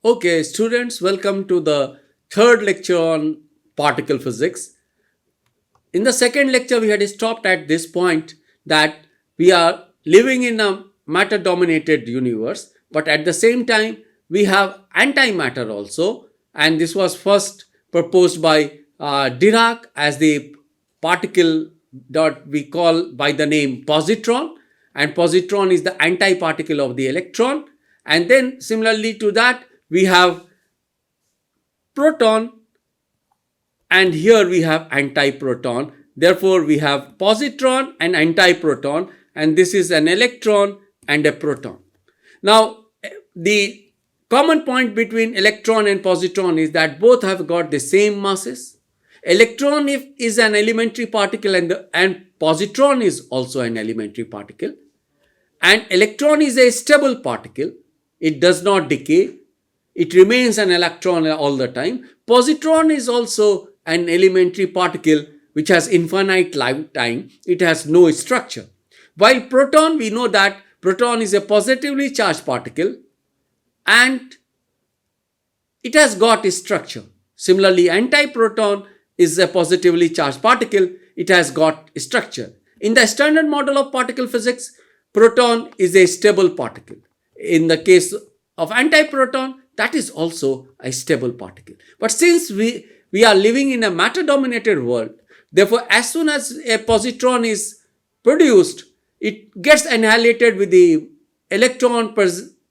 Okay, students, welcome to the third lecture on particle physics. In the second lecture, we had stopped at this point that we are living in a matter-dominated universe, but at the same time, we have antimatter also, and this was first proposed by Dirac as the particle that we call by the name positron, and positron is the antiparticle of the electron. And then similarly to that, we have proton, and here we have antiproton. Therefore, we have positron and antiproton, and this is an electron and a proton. Now, the common point between electron and positron is that both have got the same masses. Electron is an elementary particle, and positron is also an elementary particle. And electron is a stable particle. It does not decay. It remains an electron all the time. Positron is also an elementary particle which has infinite lifetime. It has no structure. While proton, we know that proton is a positively charged particle and it has got a structure. Similarly, antiproton is a positively charged particle. It has got a structure. In the standard model of particle physics, proton is a stable particle. In the case of antiproton, that is also a stable particle. But since we are living in a matter-dominated world, therefore, as soon as a positron is produced, it gets annihilated with the electron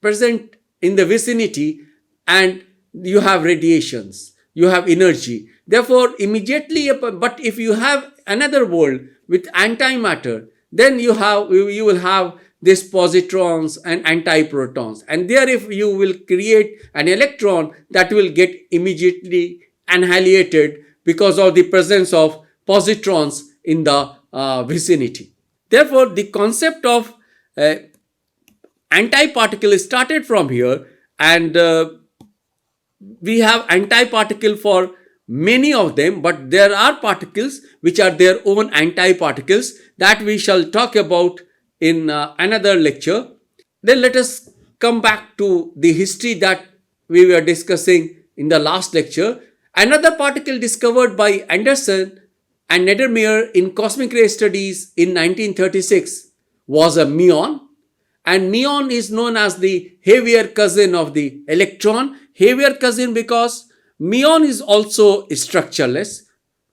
present in the vicinity, and you have radiations, you have energy. Therefore, immediately, but if you have another world with antimatter, then you will have these positrons and antiprotons, and there if you will create an electron, that will get immediately annihilated because of the presence of positrons in the vicinity. Therefore, the concept of antiparticle started from here, and we have antiparticle for many of them, but there are particles which are their own antiparticles that we shall talk about in another lecture. Then let us come back to the history that we were discussing in the last lecture. Another particle discovered by Anderson and Neddermeyer in cosmic ray studies in 1936 was a muon, and muon is known as the heavier cousin of the electron. Heavier cousin because muon is also structureless.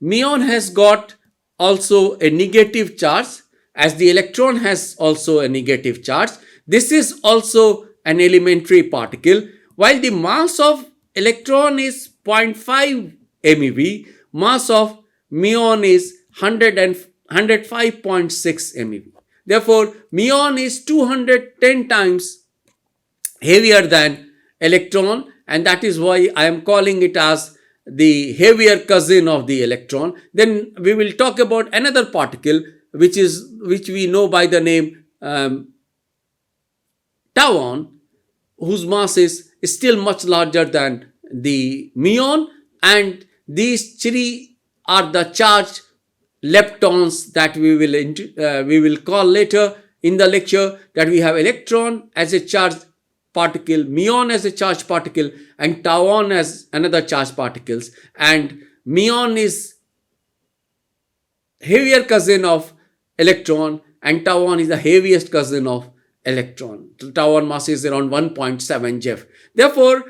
Muon has got also a negative charge, as the electron has also a negative charge. This is also an elementary particle. While the mass of electron is 0.5 MeV, mass of muon is 105.6 MeV. Therefore, muon is 210 times heavier than electron, and that is why I am calling it as the heavier cousin of the electron. Then we will talk about another particle which we know by the name tauon, whose mass is still much larger than the muon, and these three are the charged leptons that we will call later in the lecture, that we have electron as a charged particle, muon as a charged particle, and tauon as another charged particles. And muon is heavier cousin of electron, and tauon is the heaviest cousin of electron. Tauon mass is around 1.7 GeV. Therefore,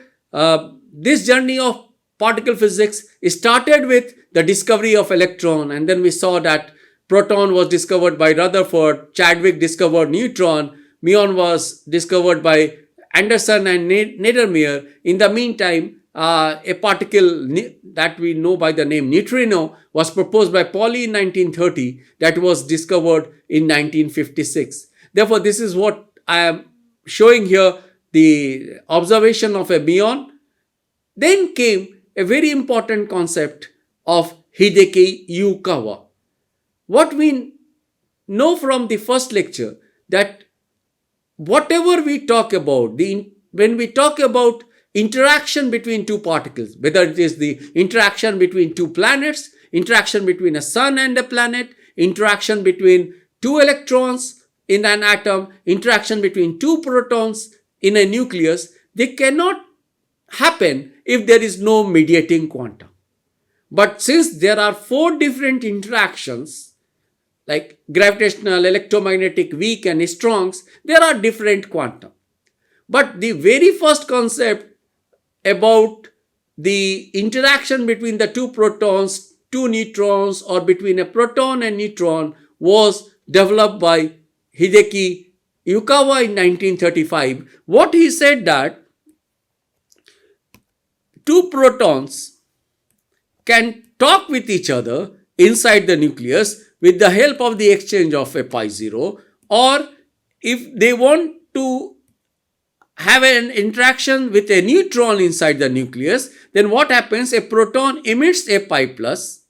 this journey of particle physics started with the discovery of electron, and then we saw that proton was discovered by Rutherford, Chadwick discovered neutron, muon was discovered by Anderson and Neddermeyer. In the meantime, a particle that we know by the name neutrino was proposed by Pauli in 1930, that was discovered in 1956. Therefore, this is what I am showing here, the observation of a muon. Then came a very important concept of Hideki Yukawa. What we know from the first lecture, that whatever we talk about, when we talk about interaction between two particles, whether it is the interaction between two planets, interaction between a sun and a planet, interaction between two electrons in an atom, interaction between two protons in a nucleus, they cannot happen if there is no mediating quantum. But since there are 4 different interactions, like gravitational, electromagnetic, weak and strongs, there are different quantum. But the very first concept about the interaction between the 2 protons, 2 neutrons, or between a proton and neutron was developed by Hideki Yukawa in 1935. What he said that 2 protons can talk with each other inside the nucleus with the help of the exchange of a pi 0, or if they want to have an interaction with a neutron inside the nucleus, then what happens? A proton emits a pi plus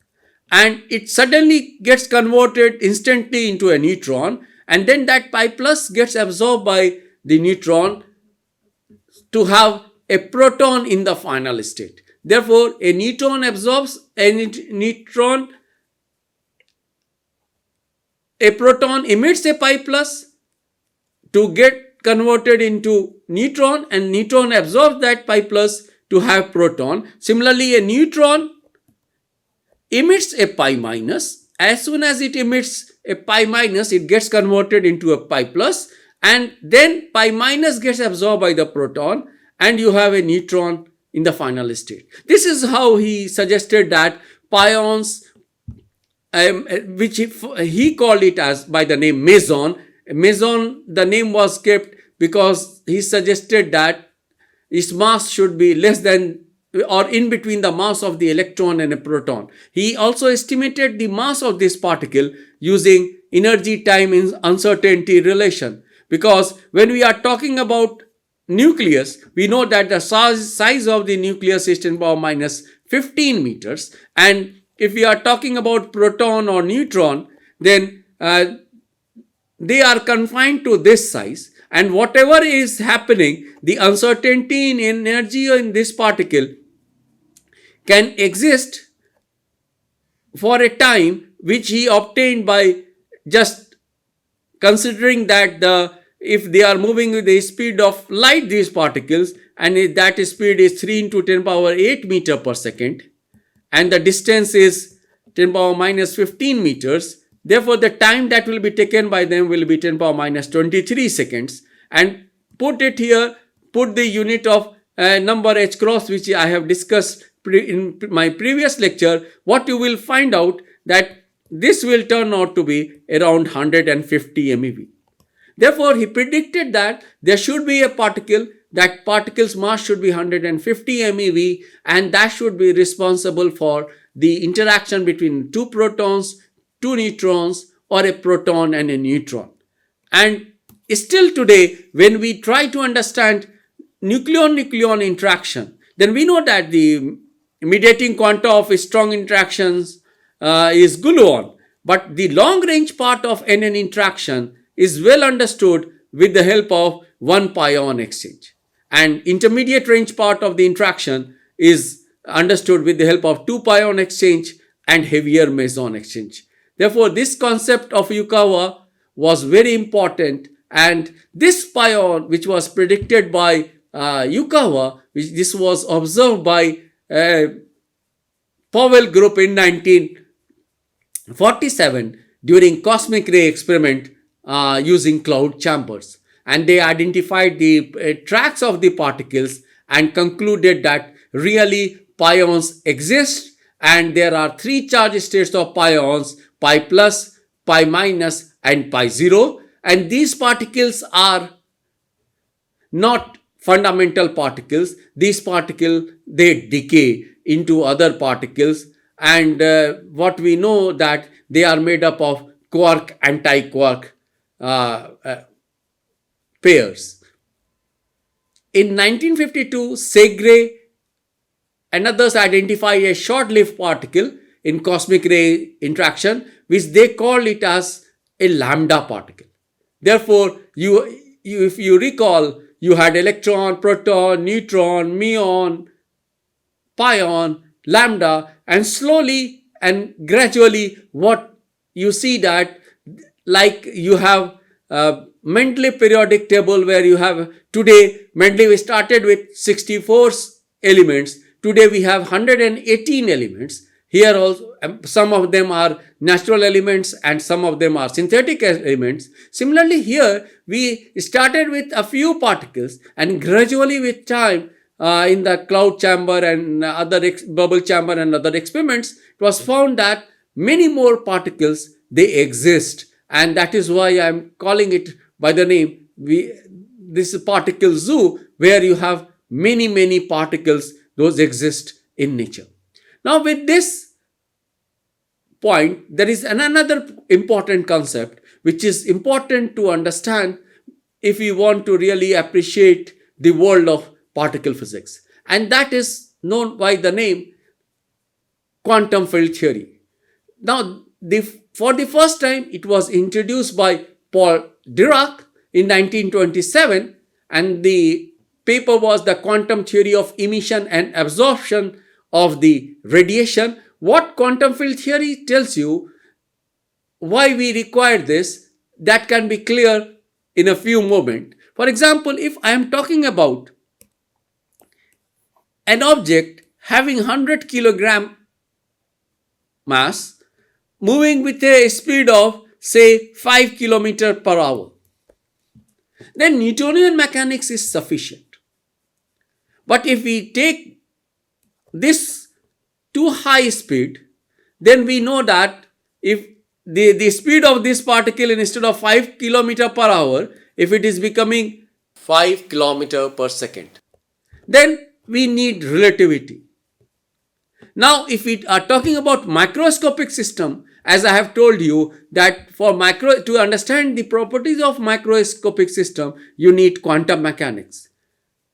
and it suddenly gets converted instantly into a neutron, and then that pi plus gets absorbed by the neutron to have a proton in the final state. Therefore, a neutron absorbs a proton emits a pi plus to get converted into neutron, and neutron absorbs that pi plus to have proton. Similarly, a neutron emits a pi minus. As soon as it emits a pi minus, it gets converted into a pi plus, and then pi minus gets absorbed by the proton, and you have a neutron in the final state. This is how he suggested that pions, which he called it as by the name meson. Meson, the name was kept because he suggested that its mass should be less than or in between the mass of the electron and a proton. He also estimated the mass of this particle using energy time uncertainty relation, because when we are talking about nucleus, we know that the size of the nucleus is 10 power minus 15 meters, and if we are talking about proton or neutron, then they are confined to this size, and whatever is happening, the uncertainty in energy in this particle can exist for a time which he obtained by just considering that if they are moving with the speed of light, these particles, and that speed is 3 into 10 power 8 meter per second, and the distance is 10 power minus 15 meters. Therefore, the time that will be taken by them will be 10 power minus 23 seconds. And put it here, put the unit of number h cross, which I have discussed in my previous lecture, what you will find out that this will turn out to be around 150 MeV. Therefore, he predicted that there should be a particle, that particle's mass should be 150 MeV, and that should be responsible for the interaction between 2 protons, 2 neutrons, or a proton and a neutron. And still today, when we try to understand nucleon-nucleon interaction, then we know that the mediating quanta of strong interactions is gluon, but the long-range part of NN interaction is well understood with the help of 1 pion exchange, and intermediate range part of the interaction is understood with the help of 2 pion exchange and heavier meson exchange. Therefore, this concept of Yukawa was very important, and this pion, which was predicted by Yukawa, this was observed by Powell group in 1947 during cosmic ray experiment using cloud chambers, and they identified the tracks of the particles and concluded that really pions exist, and there are 3 charge states of pions: pi plus, pi minus, and pi 0, and these particles are not fundamental particles. These particles, they decay into other particles, and what we know that they are made up of quark anti-quark pairs. In 1952, Segre and others identified a short-lived particle in cosmic ray interaction, which they call it as a lambda particle. Therefore, if you recall, you had electron, proton, neutron, muon, pion, lambda, and slowly and gradually what you see that, like you have Mendeleev periodic table, where you have today, Mendeleev started with 64 elements. Today we have 118 elements. Here also, some of them are natural elements and some of them are synthetic elements. Similarly, here we started with a few particles, and gradually with time, in the cloud chamber and other bubble chamber and other experiments, it was found that many more particles they exist, and that is why I am calling it by the name this is particle zoo, where you have many particles, those exist in nature. Now with this point, there is another important concept which is important to understand if we want to really appreciate the world of particle physics, and that is known by the name quantum field theory. Now, for the first time, it was introduced by Paul Dirac in 1927, and the paper was the quantum theory of emission and absorption of the radiation. What quantum field theory tells you, why we require this, that can be clear in a few moments. For example, if I am talking about an object having 100 kilogram mass moving with a speed of say 5 kilometers per hour, then Newtonian mechanics is sufficient. But if we take this to high speed, then we know that if the speed of this particle, instead of 5 kilometers per hour, if it is becoming 5 kilometers per second, then we need relativity. Now, if we are talking about microscopic system, as I have told you that to understand the properties of microscopic system, you need quantum mechanics.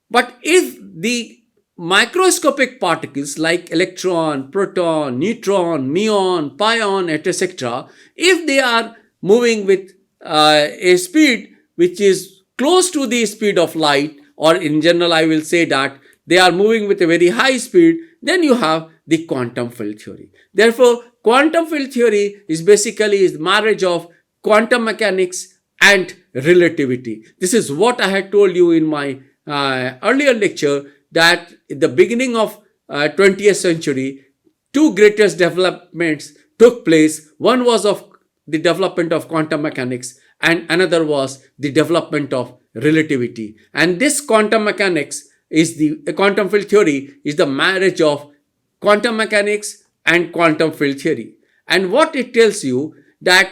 But if the microscopic particles like electron, proton, neutron, muon, pion, etc., if they are moving with a speed which is close to the speed of light, or in general I will say that they are moving with a very high speed, then you have the quantum field theory. Therefore, quantum field theory is basically the marriage of quantum mechanics and relativity. This is what I had told you in my earlier lecture, that in the beginning of 20th century, two greatest developments took place. One was of the development of quantum mechanics, and another was the development of relativity. And this quantum mechanics is the quantum field theory is the marriage of quantum mechanics and quantum field theory. And what it tells you, that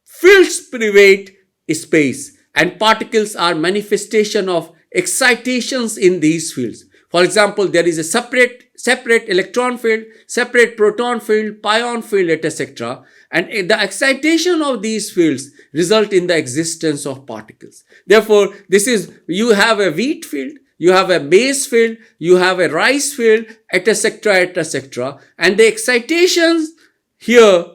fields pervade space and particles are manifestation of excitations in these fields. For example, there is a separate electron field, separate proton field, pion field, etc. And the excitation of these fields result in the existence of particles. Therefore, you have a wheat field, you have a maize field, you have a rice field, etc., etc. And the excitations here,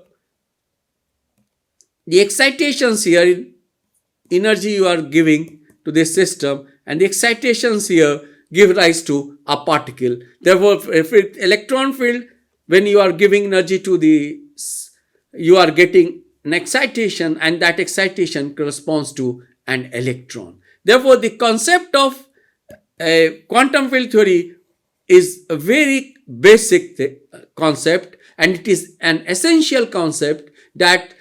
energy you are giving to this system, and the excitations here give rise to a particle. Therefore, if electron field, when you are giving energy to you are getting an excitation, and that excitation corresponds to an electron. Therefore, the concept of quantum field theory is a very basic concept, and it is an essential concept, that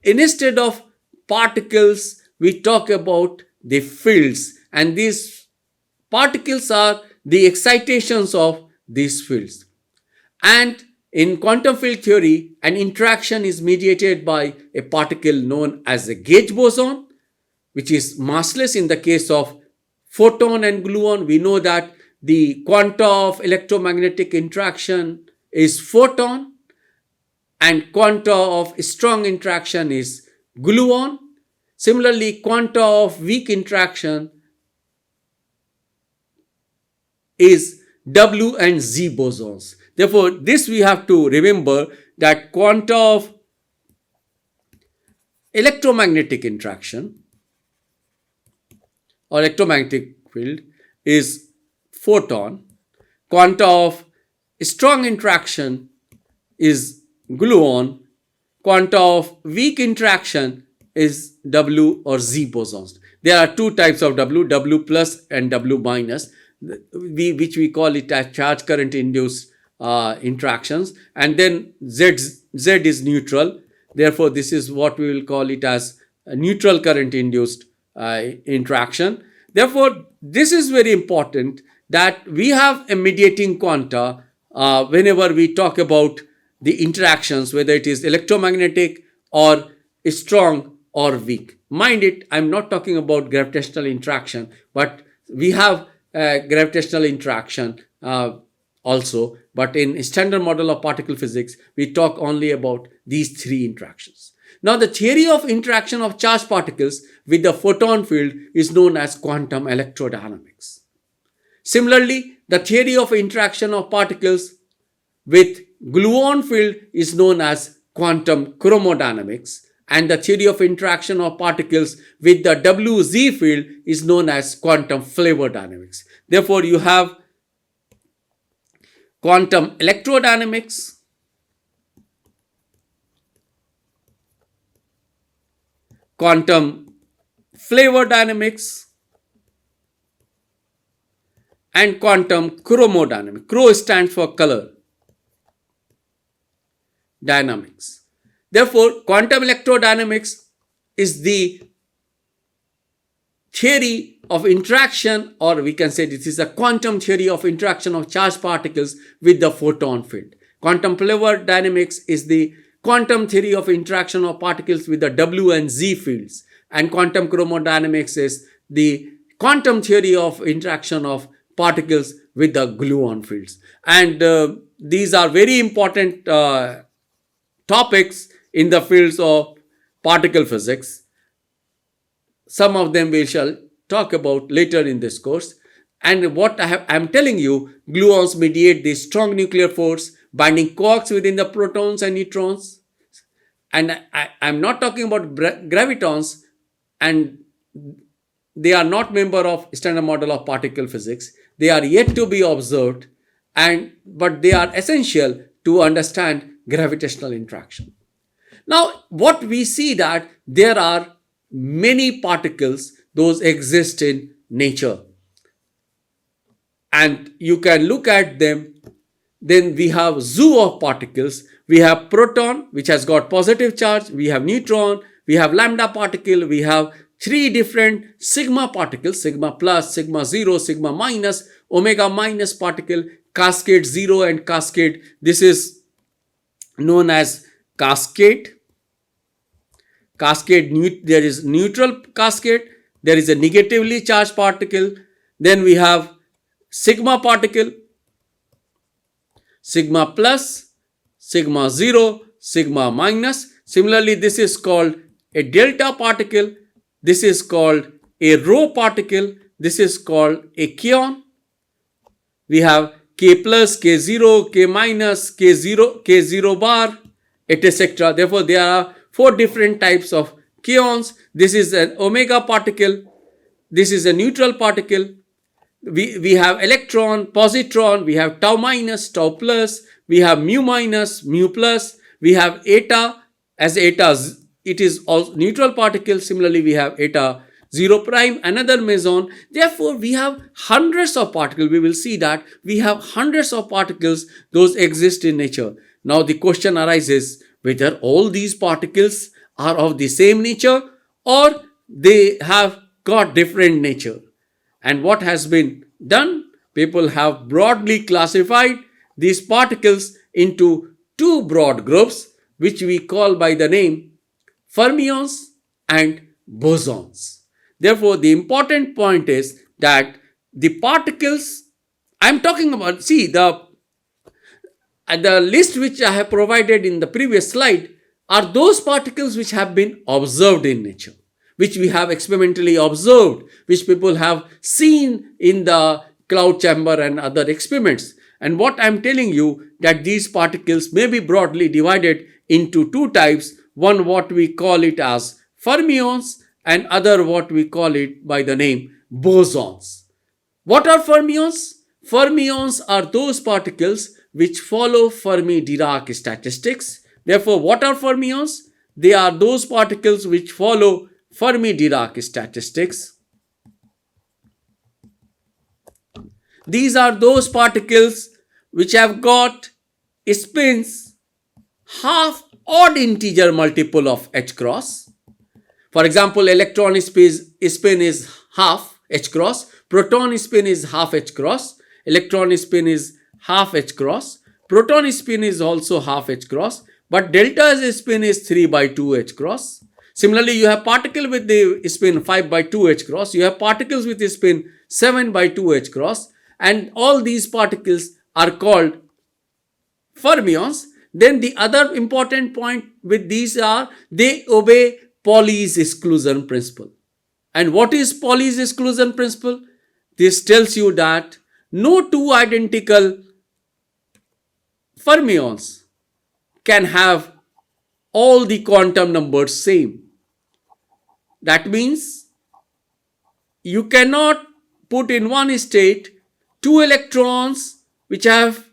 instead of particles, we talk about the fields, and these particles are the excitations of these fields. And in quantum field theory, an interaction is mediated by a particle known as a gauge boson, which is massless. In the case of photon and gluon, we know that the quanta of electromagnetic interaction is photon, and quanta of strong interaction is gluon. Similarly, quanta of weak interaction is W and Z bosons. Therefore, this we have to remember, that quanta of electromagnetic interaction or electromagnetic field is photon, quanta of strong interaction is gluon, quanta of weak interaction is W or Z bosons. There are two types of W plus and W minus. which we call it as charge current induced interactions, and then Z is neutral. Therefore, this is what we will call it as a neutral current induced interaction. Therefore, this is very important that we have a mediating quanta whenever we talk about the interactions, whether it is electromagnetic or strong or weak. Mind it, I'm not talking about gravitational interaction, but we have gravitational interaction also. But in standard model of particle physics, we talk only about these three interactions. Now, the theory of interaction of charged particles with the photon field is known as quantum electrodynamics. Similarly, the theory of interaction of particles with gluon field is known as quantum chromodynamics, and the theory of interaction of particles with the WZ field is known as quantum flavor dynamics. Therefore, you have quantum electrodynamics, quantum flavor dynamics, and quantum chromodynamics. Chro stands for color dynamics. Therefore, quantum electrodynamics is the theory of interaction, or we can say this is a quantum theory of interaction of charged particles with the photon field. Quantum flavor dynamics is the quantum theory of interaction of particles with the W and Z fields, and quantum chromodynamics is the quantum theory of interaction of particles with the gluon fields. And these are very important topics in the fields of particle physics. Some of them we shall talk about later in this course. And what I'm telling you, gluons mediate the strong nuclear force binding quarks within the protons and neutrons. And I'm not talking about gravitons, and they are not member of standard model of particle physics. They are yet to be observed, but they are essential to understand gravitational interaction. Now, what we see that there are many particles, those exist in nature. And you can look at them. Then we have zoo of particles. We have proton, which has got positive charge. We have neutron. We have lambda particle. We have three different sigma particles, sigma plus, sigma 0, sigma minus, omega minus particle, cascade 0 and cascade. This is known as cascade. There is neutral cascade. There is a negatively charged particle. Then we have sigma particle, sigma plus, sigma 0, sigma minus. Similarly, this is called a delta particle. This is called a rho particle. This is called a pion. We have K plus, K0, K minus, K0 bar, etc. Therefore, there are 4 different types of pions. This is an omega particle. This is a neutral particle. We have electron, positron. We have tau minus, tau plus. We have mu minus, mu plus. We have eta. As eta, it is also neutral particle. Similarly, we have eta 0 prime, another meson. Therefore, we have hundreds of particles. We will see that we have hundreds of particles. Those exist in nature. Now, the question arises whether all these particles are of the same nature or they have got different nature. And what has been done? People have broadly classified these particles into 2 broad groups, which we call by the name fermions and bosons. Therefore, the important point is that the particles I'm talking about, see the list which I have provided in the previous slide are those particles which have been observed in nature, which we have experimentally observed, which people have seen in the cloud chamber and other experiments. And what I'm telling you, that these particles may be broadly divided into 2 types. One what we call it as fermions, and other what we call it by the name bosons. What are fermions? Fermions are those particles which follow Fermi-Dirac statistics. Therefore, what are fermions? They are those particles which follow Fermi-Dirac statistics. These are those particles which have got spins half odd integer multiple of h cross. For example, electron spin is half h cross, proton spin is half h cross, electron spin is half h cross, proton spin is also half h cross, but delta's spin is 3 by 2 h cross. Similarly, you have particle with the spin 5 by 2 h cross, you have particles with the spin 7 by 2 h cross, and all these particles are called fermions. Then the other important point with these are they obey Pauli's exclusion principle. And what is Pauli's exclusion principle? This tells you that no two identical fermions can have all the quantum numbers same. That means you cannot put in one state two electrons which have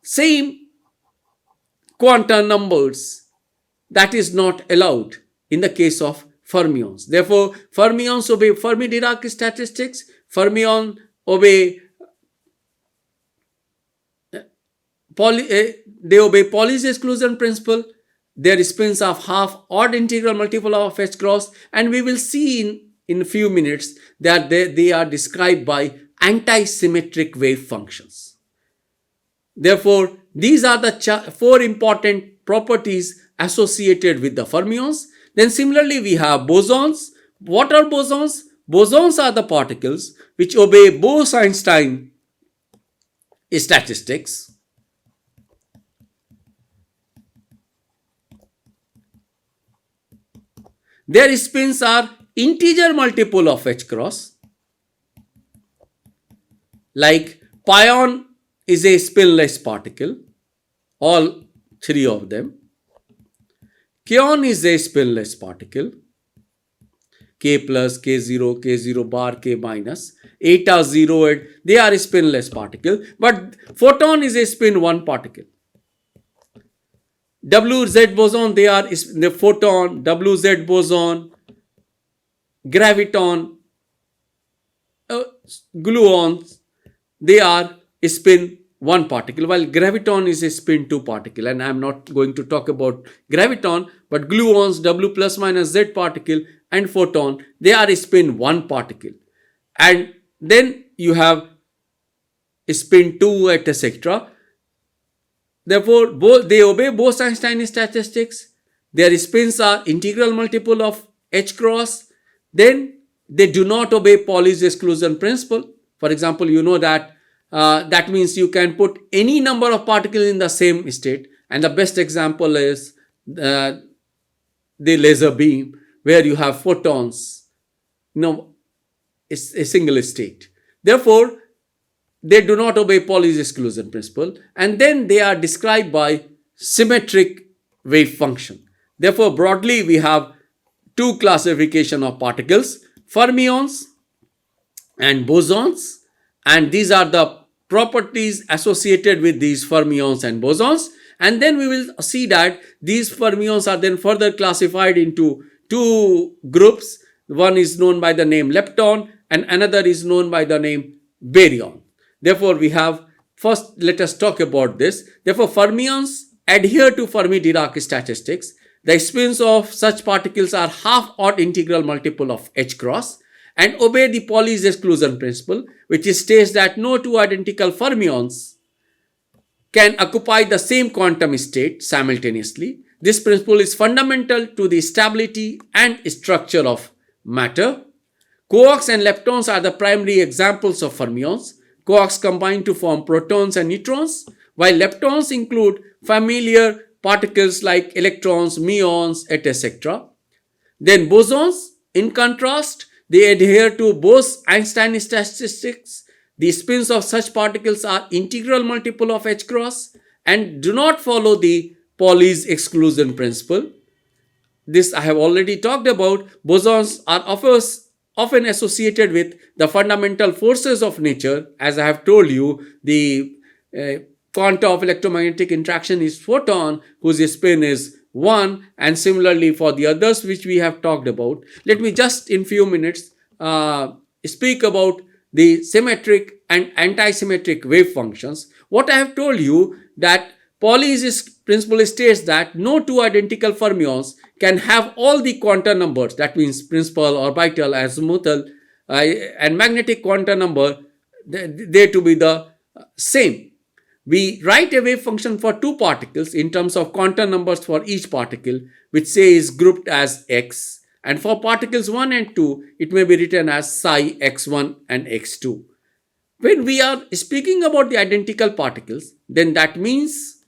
same quantum numbers. That is not allowed in the case of fermions. Therefore, fermions obey Fermi-Dirac statistics, fermions obey they obey Pauli's exclusion principle. Their spins are half odd integral multiple of h cross, and we will see in a few minutes that they are described by antisymmetric wave functions. Therefore, these are the four important properties associated with the fermions. Then similarly, we have bosons. What are bosons? Bosons are the particles which obey Bose-Einstein statistics. Their spins are integer multiple of h cross. Like pion is a spinless particle, all three of them. Pion is a spinless particle, K plus, K0, K0 bar, K minus, eta 0, and they are spinless particle. But photon is a spin 1 particle. WZ boson, they are the photon, WZ boson, graviton, gluons, they are spin 1 particle, while graviton is a spin 2 particle. And I am not going to talk about graviton, but gluons, W plus minus Z particle, and photon, they are spin 1 particle. And then you have spin 2, etc. Therefore, they obey Bose-Einstein statistics. Their spins are integral multiple of h cross. Then they do not obey Pauli's exclusion principle. For example, you know that that means you can put any number of particles in the same state. And the best example is the laser beam, where you have photons, a single state. Therefore, they do not obey Pauli's exclusion principle, and then they are described by symmetric wave function. Therefore, broadly we have two classification of particles, fermions and bosons, and these are the properties associated with these fermions and bosons. And then we will see that these fermions are then further classified into two groups. One is known by the name lepton and another is known by the name baryon. Therefore, we have first, let us talk about this. Therefore, fermions adhere to Fermi-Dirac statistics. The spins of such particles are half odd integral multiple of h cross and obey the Pauli's exclusion principle, which states that no two identical fermions can occupy the same quantum state simultaneously. This principle is fundamental to the stability and structure of matter. Quarks and leptons are the primary examples of fermions. Quarks combine to form protons and neutrons, while leptons include familiar particles like electrons, muons, etc. Then bosons, in contrast, they adhere to Bose-Einstein statistics. The spins of such particles are integral multiple of h cross and do not follow the Pauli's exclusion principle. This I have already talked about. Bosons are often associated with the fundamental forces of nature. As I have told you, the quanta of electromagnetic interaction is photon, whose spin is 1, and similarly for the others which we have talked about. Let me just in few minutes speak about the symmetric and antisymmetric wave functions, what I have told you that Pauli's principle states that no two identical fermions can have all the quantum numbers, that means principal, orbital, azimuthal, and magnetic quantum number, they to be the same. We write a wave function for two particles in terms of quantum numbers for each particle, which say is grouped as x. And for particles 1 and 2, it may be written as psi x1 and x2. When we are speaking about the identical particles, then that means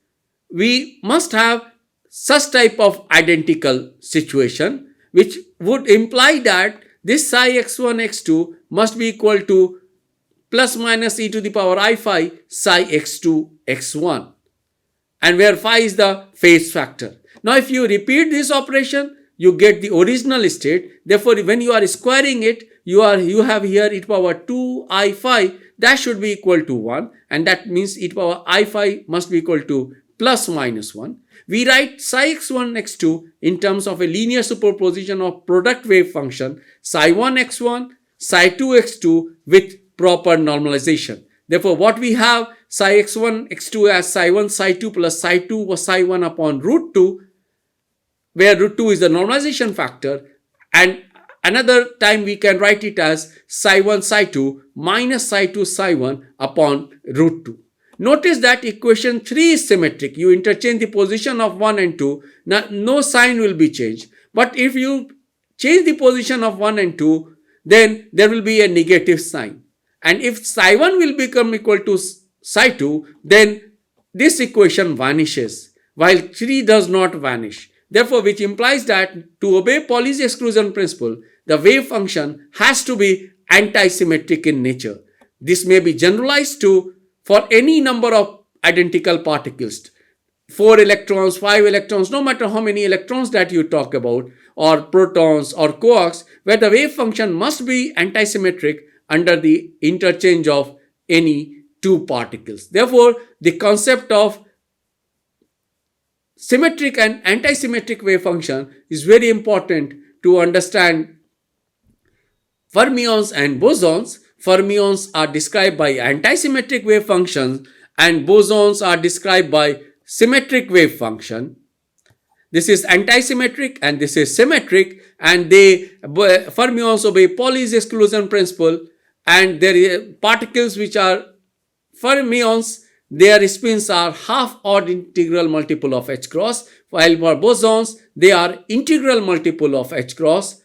we must have such type of identical situation, which would imply that this psi x1 x2 must be equal to plus minus e to the power I phi psi x2 x1, and where phi is the phase factor. Now if you repeat this operation, you get the original state. Therefore when you are squaring it, you have here e to the power 2 I phi, that should be equal to 1, and that means e to the power I phi must be equal to plus minus 1. We write psi x1 x2 in terms of a linear superposition of product wave function psi 1 x1 psi 2 x2 with proper normalization. Therefore what we have, psi x1 x2 as psi 1 psi 2 plus psi 2 was psi 1 upon root 2, where root 2 is the normalization factor, and another time we can write it as psi 1 psi 2 minus psi 2 psi 1 upon root 2. Notice that equation 3 is symmetric. You interchange the position of 1 and 2, now no sign will be changed. But if you change the position of 1 and 2, then there will be a negative sign. And if psi 1 will become equal to psi 2, then this equation vanishes, while 3 does not vanish. Therefore, which implies that to obey Pauli's exclusion principle, the wave function has to be antisymmetric in nature. This may be generalized to for any number of identical particles, 4 electrons, 5 electrons, no matter how many electrons that you talk about, or protons or quarks, where the wave function must be antisymmetric under the interchange of any two particles. Therefore, the concept of symmetric and antisymmetric wave function is very important to understand fermions and bosons. Fermions are described by antisymmetric wave functions and bosons are described by symmetric wave function. This is antisymmetric and this is symmetric, and fermions obey Pauli's exclusion principle, and there are particles which are fermions, their spins are half odd integral multiple of h cross, while for bosons they are integral multiple of h cross.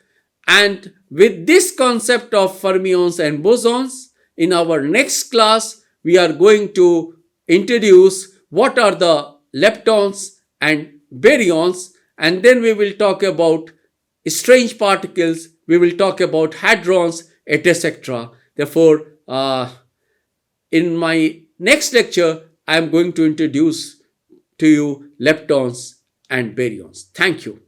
And with this concept of fermions and bosons, in our next class we are going to introduce what are the leptons and baryons, and then we will talk about strange particles, we will talk about hadrons, etc. Therefore, in my next lecture, I am going to introduce to you leptons and baryons. Thank you.